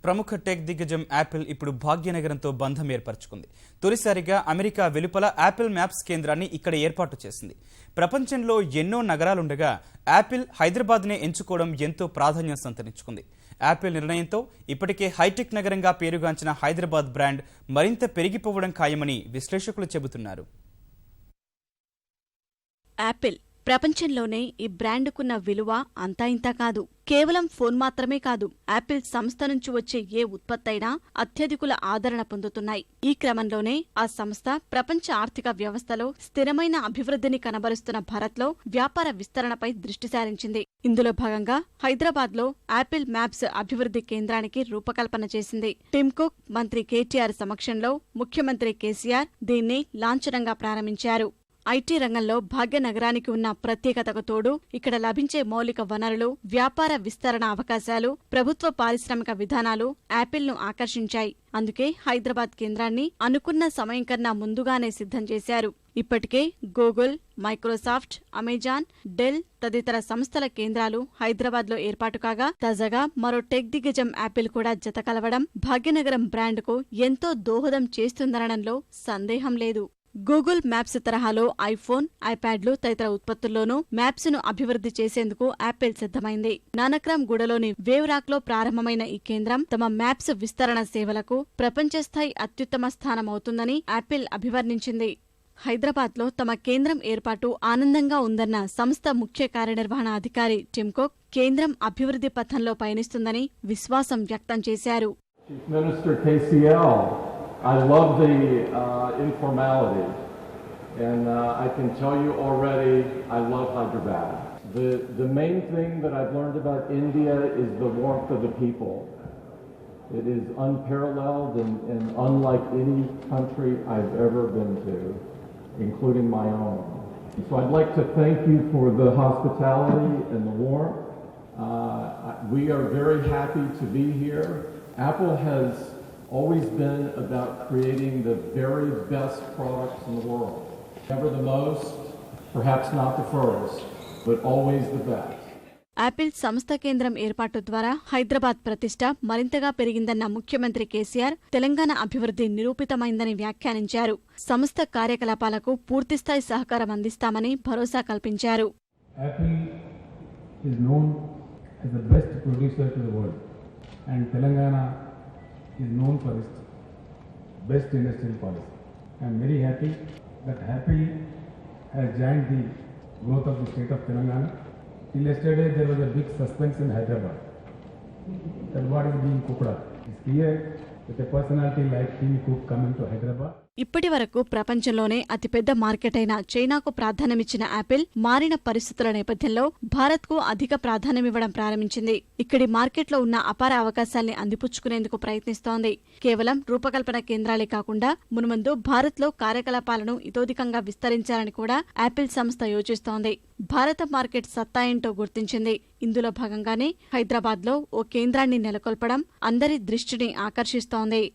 ప్రముఖ టెక్ దిగ్గజం యాపిల్ ఇప్పుడు భాగ్యనగరంతో బంధం ఏర్పరచుకుంది. తొలిసారిగా అమెరికా వెలుపల యాపిల్ మ్యాప్స్ కేంద్రాన్ని ఇక్కడ ఏర్పాటు చేసింది. ప్రపంచంలో ఎన్నో నగరాలుండగా యాపిల్ హైదరాబాద్నే ఎంచుకోవడం ఎంతో ప్రాధాన్యం సంతరించుకుంది. యాపిల్ నిర్ణయంతో ఇప్పటికే హైటెక్ నగరంగా పేరుగాంచిన హైదరాబాద్ బ్రాండ్ మరింత పెరిగిపోవడం ఖాయమని విశ్లేషకులు చెబుతున్నారు. యాపిల్ ప్రపంచంలోనే ఈ బ్రాండుకున్న విలువ అంతా ఇంతా కాదు. కేవలం ఫోన్ మాత్రమే కాదు, యాపిల్ సంస్థ నుంచి వచ్చే ఏ ఉత్పత్తైనా అత్యధికుల ఆదరణ పొందుతున్నాయి. ఈ క్రమంలోనే ఆ సంస్థ ప్రపంచ ఆర్థిక వ్యవస్థలో స్థిరమైన అభివృద్ధిని కనబరుస్తున్న భారత్లో వ్యాపార విస్తరణపై దృష్టి సారించింది. ఇందులో భాగంగా హైదరాబాద్లో యాపిల్ మ్యాప్స్ అభివృద్ధి కేంద్రానికి రూపకల్పన చేసింది. టిమ్ కుక్, మంత్రి కేటీఆర్ సమక్షంలో ముఖ్యమంత్రి కేసీఆర్ దీన్ని లాంఛనంగా ప్రారంభించారు. ఐటీ రంగంలో భాగ్యనగరానికి ఉన్న ప్రత్యేకతకు తోడు ఇక్కడ లభించే మౌలిక వనరులు, వ్యాపార విస్తరణ అవకాశాలు, ప్రభుత్వ పారిశ్రామిక విధానాలు యాపిల్ను ఆకర్షించాయి. అందుకే హైదరాబాద్ కేంద్రాన్ని అనుకున్న సమయం కన్నా ముందుగానే సిద్ధం చేశారు. ఇప్పటికే గూగుల్, మైక్రోసాఫ్ట్, అమెజాన్, డెల్ తదితర సంస్థల కేంద్రాలు హైదరాబాద్లో ఏర్పాటు కాగా, తాజాగా మరో టెక్ దిగ్గజం యాపిల్ కూడా జతకలవడం భాగ్యనగరం బ్రాండ్కు ఎంతో దోహదం చేస్తుందనడంలో సందేహం లేదు. గూగుల్ మ్యాప్స్ తరహాలో ఐఫోన్, ఐప్యాడ్లు తదితర ఉత్పత్తుల్లోనూ మ్యాప్స్ ను అభివృద్ధి చేసేందుకు యాపిల్ సిద్ధమైంది. నానక్రామ్ గూడలోని వేవ్ రాక్ లో ప్రారంభమైన ఈ కేంద్రం తమ మ్యాప్స్ విస్తరణ సేవలకు ప్రపంచస్థాయి అత్యుత్తమ స్థానమవుతుందని యాపిల్ అభివర్ణించింది. హైదరాబాద్లో తమ కేంద్రం ఏర్పాటు ఆనందంగా ఉందన్న సంస్థ ముఖ్య కార్యనిర్వహణ అధికారి టిమ్ కుక్ కేంద్రం అభివృద్ధి పథంలో పయనిస్తుందని విశ్వాసం వ్యక్తం చేశారు. I love the informality, and I can tell you already, I love Hyderabad. The main thing that I've learned about India is the warmth of the people. It is unparalleled and unlike any country I've ever been to, including my own. So I'd like to thank you for the hospitality and the warmth. We are very happy to be here. Apple has always been about creating the very best products in the world. Never the most, perhaps not the first, but always the best. Apple సంస్థ కేంద్రం ఏర్పాటు ద్వారా హైదరాబాద్ ప్రతిష్ట మరింతగా పెరిగిందన్న ముఖ్యమంత్రి కేసీఆర్ తెలంగాణ అభివృద్ధి నిరూపితమైందని వ్యాఖ్యానించారు. సంస్థ కార్యకలాపాలకు పూర్తిస్థాయి సహకారం అందిస్తామని భరోసా కల్పించారు. Apple is known as the best producer to the world, and Telangana is known for its best industrial policy. I am very happy that Apple has joined the growth of the state of Telangana. Till yesterday there was a big suspense in Hyderabad that what is being cooked up. It's clear that a personality like Tim Cook coming to Hyderabad. ఇప్పటి వరకు ప్రపంచంలోనే అతిపెద్ద market అయిన చైనాకు ప్రాధాన్యమిచ్చిన Apple మారిన పరిస్థితుల నేపథ్యంలో భారత్కు అధిక ప్రాధాన్యమివ్వడం ప్రారంభించింది. ఇక్కడి మార్కెట్లో ఉన్న అపార అవకాశాల్ని అందిపుచ్చుకునేందుకు ప్రయత్నిస్తోంది. కేవలం రూపకల్పన కేంద్రాలే కాకుండా మున్ముందు భారత్లో కార్యకలాపాలను ఇతోధికంగా విస్తరించాలని కూడా యాపిల్ సంస్థ యోచిస్తోంది. భారత మార్కెట్ సత్తా ఏంటో గుర్తించింది. ఇందులో భాగంగానే హైదరాబాద్లో ఓ కేంద్రాన్ని నెలకొల్పడం అందరి దృష్టిని ఆకర్షిస్తోంది.